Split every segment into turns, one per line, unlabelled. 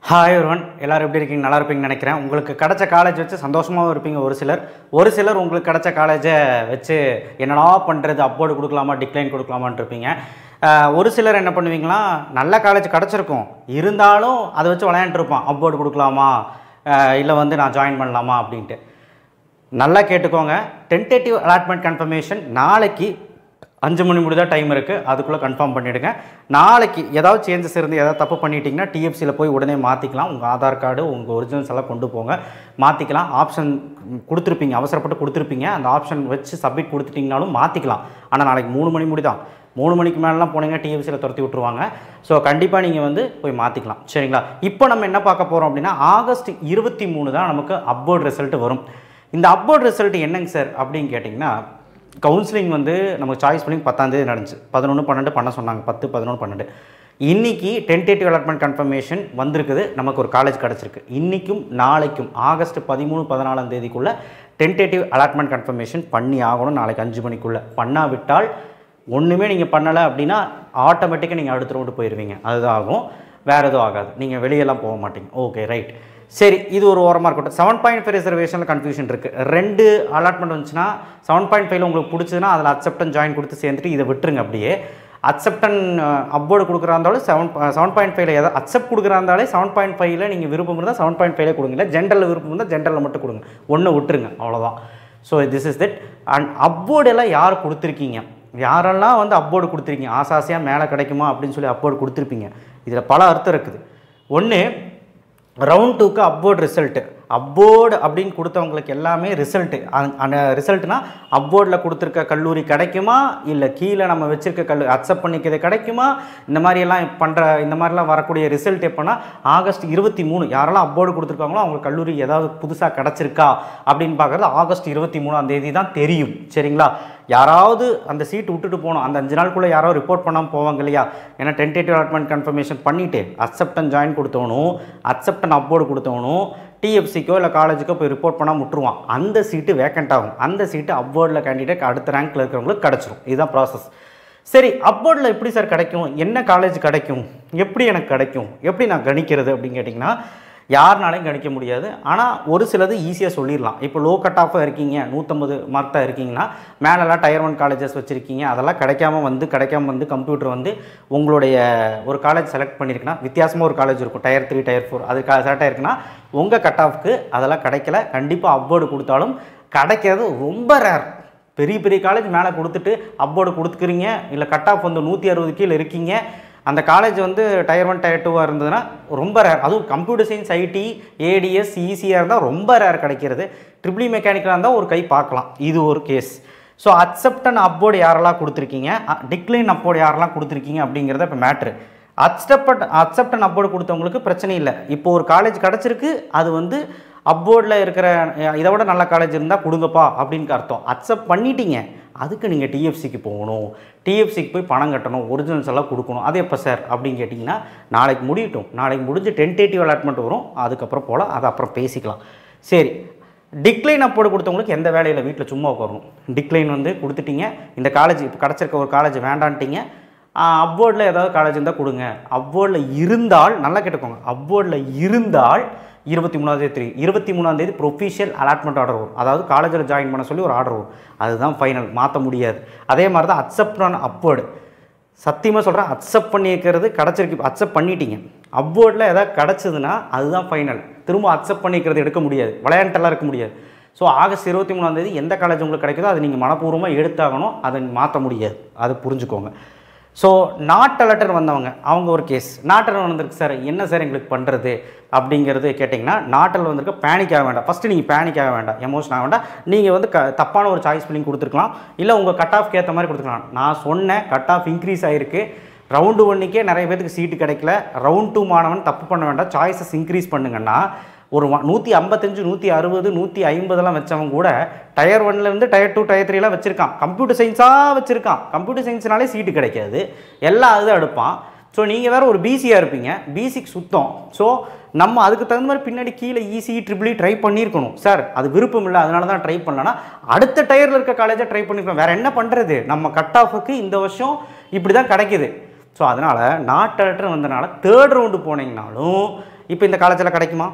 Hi ஒருவன் எல்லோரும் எப்படி இருக்கீங்க? நல்லா இருப்பீங்கன்னு நினைக்கிறேன். உங்களுக்கு கிடச்ச காலேஜ் வச்சு சந்தோஷமாகவும் இருப்பீங்க ஒரு சிலர் உங்களுக்கு கிடச்ச காலேஜை வச்சு என்னடா பண்ணுறது, அப்போர்டு கொடுக்கலாமா டிக்ளைன் கொடுக்கலாமான்னு இருப்பீங்க. ஒரு சிலர் என்ன பண்ணுவீங்களா, நல்ல காலேஜ் கிடச்சிருக்கும் இருந்தாலும் அதை வச்சு விளையாண்டுருப்பான், அப்போர்டு கொடுக்கலாமா இல்லை நான் ஜாயின் பண்ணலாமா அப்படின்ட்டு. நல்லா கேட்டுக்கோங்க, டென்டேட்டிவ் அலாட்மெண்ட் கன்ஃபர்மேஷன் நாளைக்கு 5 மணி முடிதான் டைம் இருக்குது, அதுக்குள்ளே கன்ஃபார்ம் பண்ணிவிடுங்க. நாளைக்கு ஏதாவது சேஞ்சஸ் இருந்து ஏதாவது தப்பு பண்ணிட்டீங்கன்னா டிஎஃப்சியில் போய் உடனே மாற்றிக்கலாம். உங்கள் ஆதார் கார்டு உங்கள் ஒரிஜினல்ஸ் எல்லாம் கொண்டு போங்க, மாற்றிக்கலாம். ஆப்ஷன் கொடுத்துருப்பீங்க, அவசரப்பட்டு கொடுத்துருப்பீங்க, அந்த ஆப்ஷன் வச்சு சப்மிட் கொடுத்துட்டிங்கனாலும் மாற்றிக்கலாம். ஆனால் நாளைக்கு 3 மணி முடிதான், 3 மணிக்கு மேலாம் போனீங்கன்னா டிஎஃப்சியில் துரத்தி விட்ருவாங்க. ஸோ கண்டிப்பாக நீங்கள் போய் மாற்றிக்கலாம். சரிங்களா? இப்போ நம்ம என்ன பார்க்க போகிறோம் அப்படின்னா, ஆகஸ்ட் 23 தான் நமக்கு அப்போர்ட் ரிசல்ட் வரும். இந்த அப்போர்ட் ரிசல்ட் என்னங்க சார் அப்படின்னு கேட்டிங்கன்னா, கவுன்சிலிங் நமக்கு சாய்ஸ் பண்ணி 10ஆம் தேதி நடந்துச்சு. 11, 12 பண்ண சொன்னாங்க, 10, 11, 12. இன்றைக்கி டென்டேட்டிவ் அலாட்மெண்ட் கன்ஃபர்மேஷன் வந்திருக்குது, நமக்கு ஒரு காலேஜ் கிடச்சிருக்கு. இன்றைக்கும் நாளைக்கும் ஆகஸ்ட் 13, 14ஆம் தேதிக்குள்ளே டென்டேட்டிவ் அலாட்மெண்ட் கன்ஃபர்மேஷன் பண்ணி ஆகணும். நாளைக்கு 5 மணிக்குள்ளே பண்ணாவிட்டால் ஒன்றுமே நீங்கள் பண்ணலை அப்படின்னா ஆட்டோமேட்டிக்காக நீங்கள் அடுத்த ரவுண்டு போயிடுவீங்க. அதுதான் ஆகும், வேறு எதுவும் ஆகாது. நீங்கள் வெளியெல்லாம் போக மாட்டீங்க. Okay, right. சரி, இது ஒரு ஓரமாக இருக்கட்டும். 7.5 ரிசர்வேஷனில் கன்ஃபியூஷன் இருக்குது. 2 அலாட்மெண்ட் வந்துச்சுன்னா 7.5 உங்களுக்கு பிடிச்சதுன்னா அதில் அக்செப்டன் ஜாயின் கொடுத்து சேர்ந்துட்டு இதை விட்டுருங்க. அப்படியே அக்செப்டன் அப்போர்டு கொடுக்குறா இருந்தாலும் 7.5 எதாவது அக்செப்ட் கொடுக்குறா இருந்தாலே 7.5 நீங்கள் விருப்பம் இருந்தால் 7.5 கொடுங்க, இல்லை ஜென்ரலில் விருப்பம் இருந்தால் ஜென்ரலில் மட்டும் கொடுங்க, ஒன்று விட்டுருங்க, அவ்வளோதான். So this is that. And அப்போர்டு எல்லாம் யார் கொடுத்துருக்கீங்க, யாரெல்லாம் அப்போர்டு கொடுத்துருக்கீங்க, ஆசாசியாக மேலே கிடைக்குமா அப்படின்னு சொல்லி அப்போர்டு கொடுத்துருப்பீங்க. இதில் பல அர்த்தம் இருக்குது. ஒன்று, ரவுண்ட் 2க்கு அப்போர்டு ரிசல்ட்டு, அப்போர்டு அப்படின்னு கொடுத்தவங்களுக்கு எல்லாமே ரிசல்ட்டு. அந்த ரிசல்ட்னா அப்போர்டில் கொடுத்துருக்க கல்லூரி கிடைக்குமா, இல்லை கீழே நம்ம வச்சுருக்க அக்செப்ட் பண்ணிக்கிறது கிடைக்குமா, இந்த மாதிரிலாம் வரக்கூடிய ரிசல்ட் எப்போனா ஆகஸ்ட் 23. யாரெல்லாம் அப்போர்டு கொடுத்துருக்காங்களோ அவங்க கல்லூரி ஏதாவது புதுசாக கிடச்சிருக்கா அப்படின்னு பார்க்குறது ஆகஸ்ட் 23ஆம் தேதி தான் தெரியும். சரிங்களா? யாராவது அந்த சீட்டு விட்டுட்டு போகணும், அந்த 5 நாளுக்குள்ளே யாராவது ரிப்போர்ட் பண்ணாமல் போவாங்க இல்லையா? ஏன்னா டென்டேட்டிவ் அலாட்மெண்ட் கன்ஃபர்மேஷன் பண்ணிவிட்டு அக்செப்டன் ஜாயின் கொடுத்தவனும் அக்செப்டன் அப்போர்டு கொடுத்தவனும் டிஎஃப்சிக்கோ இல்லை காலேஜுக்கோ போய் ரிப்போர்ட் பண்ணால் விட்டுருவான். அந்த சீட்டு வேக்கண்ட் ஆகும். அந்த சீட்டு அப்போர்டில் கேண்டிடேட் அடுத்த ரேங்க்கில் இருக்கிறவங்களுக்கு கிடச்சிரும். இதுதான் ப்ராசஸ். சரி, அப்போர்டில் எப்படி சார் கிடைக்கும், என்ன காலேஜ் கிடைக்கும், எப்படி எனக்கு கிடைக்கும், எப்படி நான் கணிக்கிறது அப்படின்னு கேட்டிங்கன்னா, யாருனாலையும் கணிக்க முடியாது. ஆனால் ஒரு சிலது ஈஸியாக சொல்லிடலாம். இப்போ லோ கட் ஆஃபாக இருக்கீங்க, 150 மார்க் தான் இருக்கீங்கன்னா மேலெல்லாம் டயர் 1 காலேஜஸ் வச்சுருக்கீங்க, அதெல்லாம் கிடைக்காம வந்து கம்ப்யூட்டர் உங்களுடைய ஒரு காலேஜ் செலக்ட் பண்ணியிருக்குன்னா வித்தியாசமாக ஒரு காலேஜ் இருக்கும், டயர் 3, டயர் 4, அது செலக்ட் ஆகிருக்குன்னா உங்கள் கட் ஆஃப்க்கு அதெல்லாம் கிடைக்கல. கண்டிப்பாக அப்போர்டு கொடுத்தாலும் கிடைக்கிறது ரொம்ப ரேர். பெரிய பெரிய காலேஜ் மேலே கொடுத்துட்டு அப்போர்டு கொடுத்துக்கிறீங்க, இல்லை கட் ஆஃப் 160 கீழே இருக்கீங்க, அந்த காலேஜ் டயர் 1, டயர் 2 இருந்ததுன்னா ரொம்ப ரேர். அதுவும் கம்ப்யூட்டர் சயின்ஸ், ஐடி, ஏடிஎஸ், ஈஸியாக இருந்தால் ரொம்ப ரேர் கிடைக்கிறது. ட்ரிபிள் மெக்கானிக்கலாக இருந்தால் ஒரு கை பார்க்கலாம். இது ஒரு கேஸ். ஸோ அக்செப்டன் அப்போர்டு யாரெல்லாம் கொடுத்துருக்கீங்க, டிக்ளைன் அப்போர்டு யாரெல்லாம் கொடுத்துருக்கீங்க அப்படிங்கிறத இப்போ மேட்ரு. அக்செப்டன் அப்போர்டு கொடுத்தவங்களுக்கு பிரச்சனை இல்லை. இப்போ ஒரு காலேஜ் கிடச்சிருக்கு, அது அப்போர்டில் இருக்கிற இதை விட நல்ல காலேஜ் இருந்தால் கொடுங்கப்பா அப்படின்னு அர்த்தம். அக்செப்ட் பண்ணிட்டீங்க, அதுக்கு நீங்கள் டிஎஃப்சிக்கு போகணும், டிஎஃப்சிக்கு போய் பணம் கட்டணும், ஒரிஜினல்ஸ் எல்லாம் கொடுக்கணும். அது எப்போ சார் அப்படின்னு கேட்டிங்கன்னா, நாளைக்கு முடியட்டும். நாளைக்கு முடிஞ்சு டென்டேட்டிவ் அலாட்மெண்ட் வரும், அதுக்கப்புறம் போல் அதை அப்புறம் பேசிக்கலாம். சரி, டிக்ளைன் அப்போர்டு கொடுத்தவங்களுக்கு எந்த வேலையில் வீட்டில் சும்மா உட்காரணும். டிக்ளைன் கொடுத்துட்டீங்க, இந்த காலேஜ் இப்போ கிடச்சிருக்க ஒரு காலேஜ் வேண்டான்ட்டிங்க, அப்போர்டில் ஏதாவது காலேஜ் இருந்தால் கொடுங்க. அப்போர்டில் இருந்தால், நல்லா கேட்டுக்கோங்க, அப்போர்டில் இருந்தால் 23ஆம் தேதி ப்ரொஃபிஷியல் அலாட்மெண்ட் ஆர்டர் வரும். அதாவது காலேஜில் ஜாயின் பண்ண சொல்லி ஒரு ஆர்டர் வரும். அதுதான் ஃபைனல், மாற்ற முடியாது. அதே மாதிரி தான் அக்செப்ட் அப்போர்டு, சத்தியமாக சொல்கிறேன், அக்செப்ட் பண்ணிக்கிறது கிடச்சிருக்கு, அக்செப்ட் பண்ணிட்டீங்க, அப்போர்டில் ஏதாவது கிடச்சிதுன்னா அதுதான் ஃபைனல். திரும்ப அக்செப்ட் பண்ணிக்கிறது எடுக்க முடியாது, விளையாண்டெல்லாம் இருக்க முடியாது. ஸோ ஆகஸ்ட் 23ஆம் தேதி எந்த காலேஜ் உங்களுக்கு கிடைக்குதோ அது நீங்கள் மனப்பூர்வமாக எடுத்தாகணும், அதை மாற்ற முடியாது, அதை புரிஞ்சுக்கோங்க. ஸோ நாட் லெட்டர் வந்தவங்க அவங்க ஒரு கேஸ். நாட்டில் வந்திருக்கு சார், என்ன சார் எங்களுக்கு பண்ணுறது அப்படிங்கிறது கேட்டிங்கன்னா, நாட்டில் வந்திருக்க பேனிக் ஆக வேண்டாம். ஃபஸ்ட்டு நீங்கள் பேனிக் ஆக வேண்டாம், எமோஷன் ஆக வேண்டாம். நீங்கள் தப்பான ஒரு சாய்ஸ் பண்ணி கொடுத்துருக்கலாம், இல்லை உங்கள் கட் ஆஃப்க்கு ஏற்ற மாதிரி கொடுத்துருக்கலாம். நான் சொன்னேன், கட் ஆஃப் இன்க்ரீஸ் ஆகிருக்கு. ரவுண்டு 1க்கே நிறைய பேருக்கு சீட்டு கிடைக்கல. ரவுண்ட் 2 மாணவன் தப்பு பண்ண வேண்டாம், சாய்ஸஸ் இன்க்ரீஸ் பண்ணுங்கன்னா ஒரு 155, 160, 150 வச்சவங்க கூட டயர் 1லேருந்து டயர் 2, டயர் 3 வச்சுருக்கான். கம்ப்யூட்டர் சயின்ஸாக வச்சுருக்கான். கம்ப்யூட்டர் சயின்ஸ்னாலே சீட்டு கிடைக்காது, எல்லாம் அதுதான் எடுப்பான். ஸோ நீங்கள் வேறு ஒரு பிசியாக இருப்பீங்க, பிசிக்கு சுத்தம். ஸோ நம்ம அதுக்கு தகுந்த மாதிரி பின்னாடி கீழே ஈஸி ட்ரிபிள் ட்ரை பண்ணியிருக்கணும். சார் அது விருப்பம் இல்லை, அதனால தான் ட்ரை பண்ணலன்னா அடுத்த டயரில் இருக்க காலேஜை ட்ரை பண்ணியிருக்கணும். வேறு என்ன பண்ணுறது, நம்ம கட் ஆஃபுக்கு இந்த வருஷம் இப்படி தான் கிடைக்கிது. ஸோ அதனால் நாட் லெட்டர் வந்தனால 3rd ரவுண்டு போனீங்கனாலும் இப்போ இந்த காலேஜில் கிடைக்குமா?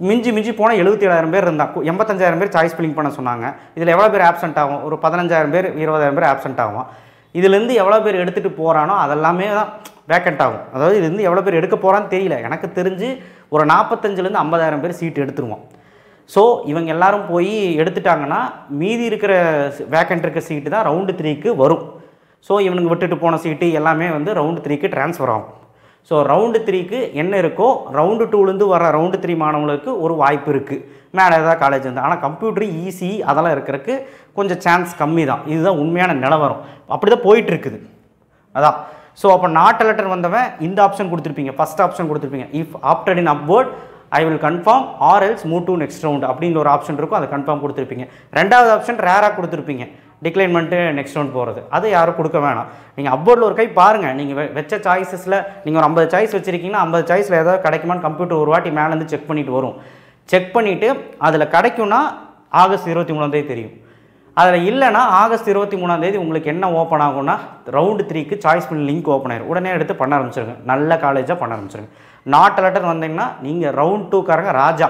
மிஞ்சி மிஞ்சி போனால் 77,000 பேர் இருந்தால் 85,000 பேர் சாய்ஸ் ஃபில்லிங் பண்ண சொன்னாங்க. இதில் எவ்வளோ பேர் ஆப்சென்ட் ஆகும்? ஒரு 15,000 பேர் 20,000 பேர் ஆப்சென்ட் ஆகும். இதுலேருந்து எவ்வளோ பேர் எடுத்துகிட்டு போகிறானோ அதெல்லாமே தான் வேக்கண்ட் ஆகும். அதாவது இதுலேருந்து எவ்வளோ பேர் எடுக்க போகிறான்னு தெரியல. எனக்கு தெரிஞ்சு ஒரு 45,000 50,000 பேர் சீட் எடுத்துருவோம். ஸோ இவங்க எல்லாரும் போய் எடுத்துட்டாங்கன்னா மீதி இருக்கிற வேக்கண்ட் இருக்க சீட்டு தான் ரவுண்டு 3க்கு வரும். ஸோ இவனுங்க விட்டுட்டு போன சீட்டு எல்லாமே வந்து ரவுண்டு 3க்கு ட்ரான்ஸ்ஃபர் ஆகும். ஸோ ரவுண்டு 3க்கு என்ன இருக்கோ ரவுண்டு 2லேருந்து வர ரவுண்டு 3 மாணவங்களுக்கு ஒரு வாய்ப்பு இருக்குது. மேலே ஏதாவது காலேஜ் இருந்தால். ஆனால் கம்ப்யூட்டர் ஈஸி அதெல்லாம் இருக்கிறதுக்கு கொஞ்சம் சான்ஸ் கம்மி தான். இதுதான் உண்மையான நிலவரம். அப்படி தான் போயிட்டுருக்குது. அதான். ஸோ அப்போ நாட் அலர்ட் வந்தவன் இந்த ஆப்ஷன் கொடுத்துருப்பீங்க, ஃபஸ்ட் ஆப்ஷன் கொடுத்துருப்பீங்க. If opted in upward I will confirm or else move to next round அப்படின்னு ஒரு ஆப்ஷன் இருக்கும். அதை கன்ஃபார்ம் கொடுத்துருப்பீங்க. ரெண்டாவது ஆப்ஷன் ரேராக கொடுத்துருப்பீங்க, டிக்ளைன் பண்ணிட்டு நெக்ஸ்ட் ரவுண்ட் போகிறது. அது யாரும் கொடுக்க வேணாம். நீங்கள் அப்வர்டில் ஒரு கை பாருங்கள். நீங்கள் வச்ச சாய்ஸஸில் நீங்கள் ஒரு 50 சாய்ஸ் வச்சுருக்கீங்கன்னா 50 சாய்ஸில் ஏதாவது கிடைக்குமான்னு கம்ப்யூட்டர் ஒரு வாட்டி மேலேருந்து செக் பண்ணிவிட்டு வரும். செக் பண்ணிவிட்டு அதில் கிடைக்கும்னா ஆகஸ்ட் 23 தெரியும். அதில் இல்லைனா ஆகஸ்ட் 23 உங்களுக்கு என்ன ஓப்பன் ஆகும்னா ரவுண்டு 3க்கு சாய்ஸ் பண்ணி லிங்க் ஓப்பன் ஆயிடும். உடனே எடுத்து பண்ண ஆரம்பிச்சிருங்க. நல்ல காலேஜாக பண்ண ஆரம்பிச்சிருங்க. நாட் அலர்ட் வந்தீங்கன்னா நீங்கள் ரவுண்ட் 2காரங்க ராஜா,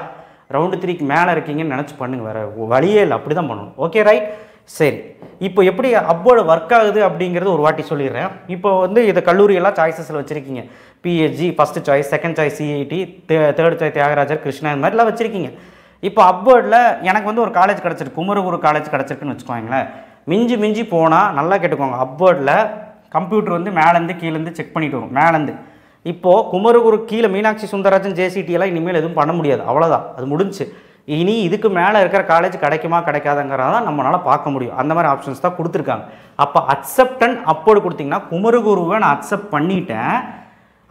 ரவுண்டு 3க்கு மேலே இருக்கீங்கன்னு நினச்சி பண்ணுங்கள். வேறு வழியே இல்லை, அப்படி தான் பண்ணணும். Okay right. சரி, இப்போ எப்படி அப்வர்டு ஒர்க் ஆகுது அப்படிங்கிறது ஒரு வாட்டி சொல்லிடுறேன். இப்போ வந்து இதை கல்லூரியெல்லாம் சாய்ஸஸில் வச்சுருக்கீங்க. PHG first choice, second choice CIT, third choice Thiagarajar, Krishna, இந்த மாதிரிலாம் வச்சுருக்கீங்க. இப்போ அப்வர்டில் எனக்கு வந்து ஒரு காலேஜ் கிடச்சிருக்கு, குமரகுரு காலேஜ் கிடச்சிருக்குன்னு வச்சுக்கோங்களேன். மிஞ்சி மிஞ்சி போனால் நல்லா கேட்டுக்கோங்க, அப்வர்டில் கம்ப்யூட்டர் வந்து மேலேருந்து கீழேருந்து செக் பண்ணிட்டு வரும். மேலேருந்து இப்போது குமரகுரு கீழே மீனாட்சி சுந்தரராஜன் ஜேசிடி எல்லாம் இனிமேல் எதுவும் பண்ண முடியாது. அவ்வளோதான், அது முடிஞ்சு. இனி இதுக்கு மேலே இருக்கிற காலேஜ் கிடைக்குமா கிடைக்காதுங்கிறதான் நம்மளால் பார்க்க முடியும். அந்த மாதிரி ஆப்ஷன்ஸ் தான் கொடுத்துருக்காங்க. அப்போ அக்செப்ட் அண்ட் அப்போடு கொடுத்தீங்கன்னா குமரகுருவை நான் அக்செப்ட் பண்ணிட்டேன்,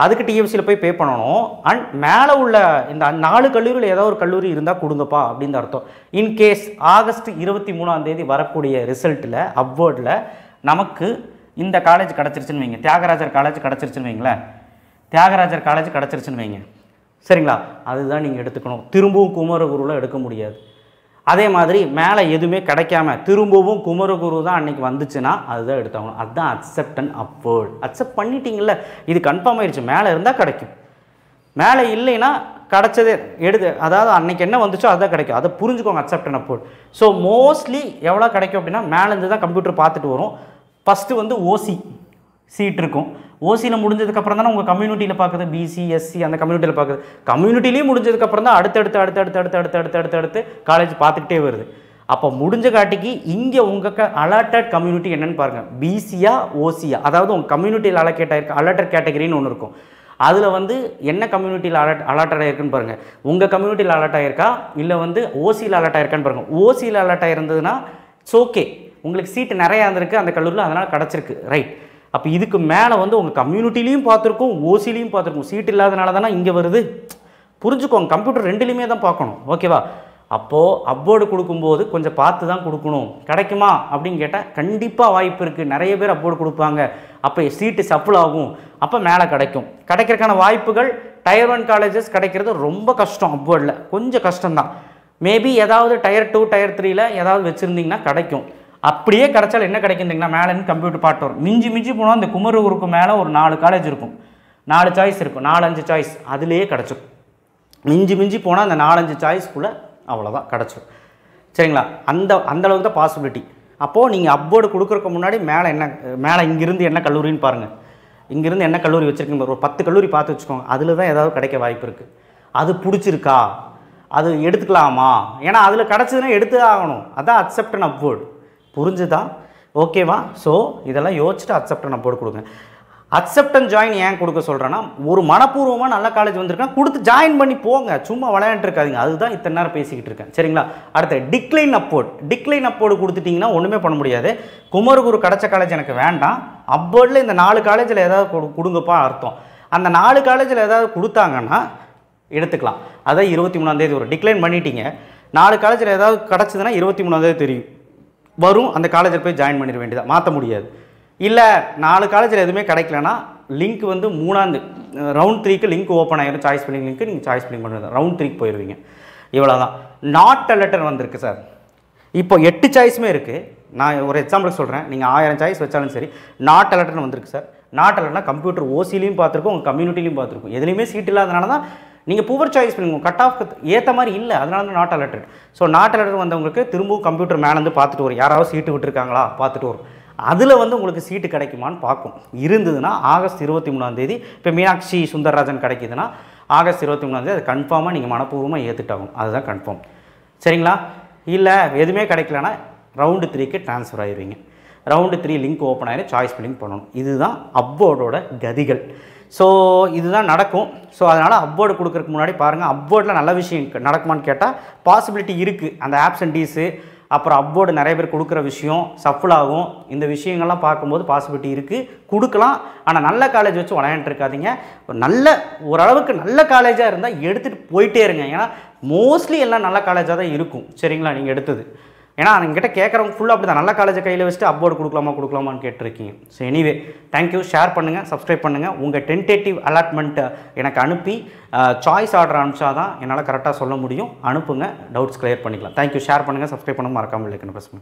அதுக்கு டிஎஃப்சியில் போய் பே பண்ணணும். அண்ட் மேலே உள்ள இந்த 4 கல்லூரியில் ஏதாவது ஒரு கல்லூரி இருந்தால் கொடுங்கப்பா அப்படின்னு அர்த்தம். இன்கேஸ் ஆகஸ்ட் 23 வரக்கூடிய ரிசல்ட்டில் அப்வர்டில் நமக்கு இந்த காலேஜ் கிடச்சிருச்சுன்னு வைங்க, தியாகராஜர் காலேஜ் கிடச்சிருச்சுன்னு வைங்களேன், தியாகராஜர் காலேஜ் கிடச்சிருச்சுன்னு வைங்க, சரிங்களா? அதுதான் நீங்கள் எடுத்துக்கணும். திரும்பவும் குமரகுருவில் எடுக்க முடியாது. அதே மாதிரி மேலே எதுவுமே கிடைக்காம திரும்பவும் குமரகுரு தான் அன்றைக்கி வந்துச்சுன்னா அதுதான் எடுத்தாகணும். அதுதான் அக்செப்ட் அண்ட் அப்வர்ட். அக்செப்ட் பண்ணிட்டீங்கல்ல, இது கன்ஃபார்ம் ஆயிடுச்சு. மேலே இருந்தால் கிடைக்கும், மேலே இல்லைன்னா கிடச்சதே எடுத்து, அதாவது அன்றைக்கி என்ன வந்துச்சோ அதுதான் கிடைக்கும். அதை புரிஞ்சுக்கோங்க, accept and upward. So mostly எவ்வளோ கிடைக்கும் அப்படின்னா மேலேருந்து தான் கம்ப்யூட்டர் பார்த்துட்டு வரும். ஃபஸ்ட்டு வந்து ஓசி சீட் இருக்கும். ஓசியில் முடிஞ்சதுக்கப்புறம் தானே உங்கள் கம்யூனிட்டியில் பார்க்குது, பிசி எஸ்சி அந்த கம்யூனிட்டியில் பார்க்குது. கம்யூனிட்டிலையும் முடிஞ்சதுக்கப்புறம் தான் அடுத்தடுத்து காலேஜ் பார்த்துக்கிட்டே வருது. அப்போ முடிஞ்ச காட்டிக்கு இங்கே உங்கள் அலாட்டட் கம்யூனிட்டி என்னென்னு பாருங்கள், பிசியா ஓசியா, அதாவது உங்கள் கம்யூனிட்டியில் அலோகேட் ஆகிருக்கு. அலாட்டட் கேட்டகரின்னு ஒன்று இருக்கும். அதில் வந்து என்ன கம்யூனிட்டியில் அலாட் ஆகிருக்குன்னு பாருங்கள். உங்கள் கம்யூனிட்டியில் அலாட் ஆகிருக்கா இல்லை வந்து ஓசியில் அலாட் ஆகிருக்கான்னு பாருங்கள். ஓசியில் அலாட் ஆகிருந்ததுன்னா இட்ஸ் ஓகே, உங்களுக்கு சீட்டு நிறையா இருந்திருக்கு அந்த கல்லூரியில், அதனால் கிடச்சிருக்கு, ரைட். அப்போ இதுக்கு மேலே வந்து உங்கள் கம்யூனிட்டிலையும் பார்த்துருக்கோம், ஓசிலையும் பார்த்துருக்கோம். சீட் இல்லாதனால தானே இங்கே வருது. புரிஞ்சுக்கோங்க, கம்ப்யூட்டர் ரெண்டுலேயுமே தான் பார்க்கணும். ஓகேவா? அப்போது அப்வர்டு கொடுக்கும்போது கொஞ்சம் பார்த்து தான் கொடுக்கணும். கிடைக்குமா அப்படின்னு கேட்டால் கண்டிப்பாக வாய்ப்பு இருக்குது. நிறைய பேர் அப்வர்டு கொடுப்பாங்க. அப்போ சீட்டு சஃபிள் ஆகும், அப்போ மேலே கிடைக்கும். கிடைக்கிறதுக்கான வாய்ப்புகள் டயர் 1 காலேஜஸ் கிடைக்கிறது ரொம்ப கஷ்டம். அப்வர்டில் கொஞ்சம் கஷ்டம்தான். மேபி ஏதாவது டயர் 2 டயர் 3ல் ஏதாவது வச்சுருந்தீங்கன்னா கிடைக்கும். அப்படியே கிடச்சாலும் என்ன கிடைக்குதுங்கன்னா மேலேருந்து கம்ப்யூட்டர் பாட்டு வரும். மிஞ்சி மிஞ்சி போனால் அந்த குமரகுருக்கு மேலே ஒரு 4 காலேஜ் இருக்கும், 4 சாய்ஸ் இருக்கும், 4-5 சாய்ஸ் அதுலேயே கிடச்சிடும். மிஞ்சி மிஞ்சி போனால் அந்த 4-5 சாய்ஸ்க்குள்ளே அவ்வளோதான் கிடச்சிடும். சரிங்களா? அந்தளவுக்கு தான் பாசிபிலிட்டி. அப்போது நீங்கள் அப்வர்டு கொடுக்குறக்கு முன்னாடி மேலே இங்கேருந்து என்ன கல்லூரின்னு பாருங்கள். இங்கேருந்து என்ன கல்லூரி வச்சுருக்கீங்க, ஒரு 10 கல்லூரி பார்த்து வச்சுக்கோங்க. அதில் தான் ஏதாவது கிடைக்க வாய்ப்பு இருக்குது. அது பிடிச்சிருக்கா, அது எடுத்துக்கலாமா? ஏன்னா அதில் கிடச்சதுன்னா எடுத்து ஆகணும். அதான் அக்செப்ட் அண்ட் அப்வர்டு. புரிஞ்சுதா? ஓகேவா? ஸோ இதெல்லாம் யோசிச்சுட்டு அக்செப்ட் அண்ட் அப்வர்டு கொடுங்க. அக்செப்ட் அண்ட் ஜாயின் ஏன் கொடுக்க சொல்கிறேன்னா, ஒரு மனப்பூர்வமாக நல்ல காலேஜ் வந்திருக்கேன் கொடுத்து ஜாயின் பண்ணி போங்க, சும்மா விளையாண்டு இருக்காதிங்க. அதுதான் இத்தனை நேரம் பேசிக்கிட்டு இருக்கேன். சரிங்களா? அடுத்து டிக்ளைன் அப்வர்டு. டிக்ளைன் அப்வர்டு கொடுத்துட்டிங்கன்னா ஒன்றுமே பண்ண முடியாது. குமரகுரு கிடச்ச காலேஜ் எனக்கு வேண்டாம், அப்வர்டில் இந்த 4 காலேஜில் ஏதாவது கொடுங்கப்பா அர்த்தம். அந்த 4 காலேஜில் ஏதாவது கொடுத்தாங்கன்னா எடுத்துக்கலாம். அதான் 23 வரும். டிக்ளைன் பண்ணிட்டீங்க, 4 காலேஜில் ஏதாவது கிடச்சிதுன்னா 23 தெரியும் வரும். அந்த காலேஜில் போய் ஜாயின் பண்ணிட வேண்டியதாக, மாற்ற முடியாது. இல்லை 4 காலேஜில் எதுவுமே கிடைக்கலன்னா லிங்க் வந்து 3ஆவது ரவுண்ட் 3க்கு லிங்க் ஓப்பன் ஆகிடும். சாய்ஸ் ஃபில்லிங் லிங்க் நீங்கள் சாய்ஸ் ஃபில்லிங் பண்ணுறது ரவுண்ட் 3க்கு போயிடுவீங்க. இவ்வளோ தான். நாட் அலர்ட் வந்திருக்கு சார். இப்போ 8 சாய்ஸுமே இருக்குது. நான் ஒரு எக்ஸாம்பிளுக்கு சொல்கிறேன். நீங்கள் 1000 சாய்ஸ் வச்சாலும் சரி, நாட் அலர்ட்னு வந்திருக்கு சார். நாட் அலர்ட்னா கம்ப்யூட்டர் ஓசிலையும் பார்த்துருக்கோம், உங்கள் கம்யூனிட்டிலையும் பார்த்துருக்கோம். எதுலேயுமே சீட் இல்லாதனால தான் நீங்கள் புவர் சாய்ஸ் பண்ணுங்க, கட் ஆஃப்க்கு ஏற்ற மாதிரி இல்லை, அதனால தான் not alerted. So not alerted வந்தவங்களுக்கு திரும்பவும் கம்ப்யூட்டர் மேலேருந்து பார்த்துட்டு வரும், யாராவது சீட்டு விட்டுருக்காங்களா பார்த்துட்டு வரும். அதில் வந்து உங்களுக்கு சீட்டு கிடைக்குமான்னு பார்க்கும். இருந்ததுன்னா ஆகஸ்ட் 23ஆம் இப்போ மீனாட்சி சுந்தரராஜன் கிடைக்குதுன்னா ஆகஸ்ட் 23ஆம் அது கன்ஃபார்மாக நீங்கள் மனப்பூர்வமாக ஏற்றுட்டாகும், அதுதான் கன்ஃபார்ம். சரிங்களா? இல்லை எதுவுமே கிடைக்கலன்னா ரவுண்டு 3க்கு ட்ரான்ஸ்ஃபர் ஆகிடுவீங்க. ரவுண்டு 3 லிங்க் ஓப்பன் ஆகிடும், சாய்ஸ் ஃபில்லிங் பண்ணணும். இதுதான் அப்போர்டோட கதிகள். ஸோ இதுதான் நடக்கும். ஸோ அதனால் அப்போர்டு கொடுக்குறதுக்கு முன்னாடி பாருங்கள், அப்போர்டில் நல்ல விஷயம் நடக்குமான்னு கேட்டால் பாசிபிலிட்டி இருக்குது. அந்த ஆப்சன்டீஸு அப்புறம் அப்போர்டு நிறைய பேர் கொடுக்குற விஷயம் சஃபுல் ஆகும், இந்த விஷயங்கள்லாம் பார்க்கும்போது பாசிபிலிட்டி இருக்குது, கொடுக்கலாம். ஆனால் நல்ல காலேஜ் வச்சு விளையாண்டுருக்காதீங்க. நல்ல ஓரளவுக்கு நல்ல காலேஜாக இருந்தால் எடுத்துகிட்டு போயிட்டே இருங்க. ஏன்னா மோஸ்ட்லி எல்லாம் நல்ல காலேஜாக தான் இருக்கும். சரிங்களா? நீங்கள் எடுத்தது ஏன்னா என்கிட்ட கேட்குறவங்க ஃபுல்லாக அப்படி தான், நல்ல காலேஜை கையில் வச்சுட்டு அப்போர்டு கொடுக்கலாமான்னு கேட்டிருக்கீங்க. So anyway thank you. ஷேர் பண்ணுங்கள், சப்ஸ்கிரைப் பண்ணுங்கள். உங்கள் டென்டேட்டிவ் அலாட்மெண்ட்டை எனக்கு அனுப்பி சாய்ஸ் ஆர்டர் அனுப்பிச்சா தான் என்னால் கரெக்டாக சொல்ல முடியும். அனுப்புங்க, டவுட்ஸ் கிளியர் பண்ணிக்கலாம். தேங்க்யூ. ஷேர் பண்ணுங்கள், சப்ஸ்கிரைப் பண்ண மறக்காமல் இல்லைன்னு பேசுங்க.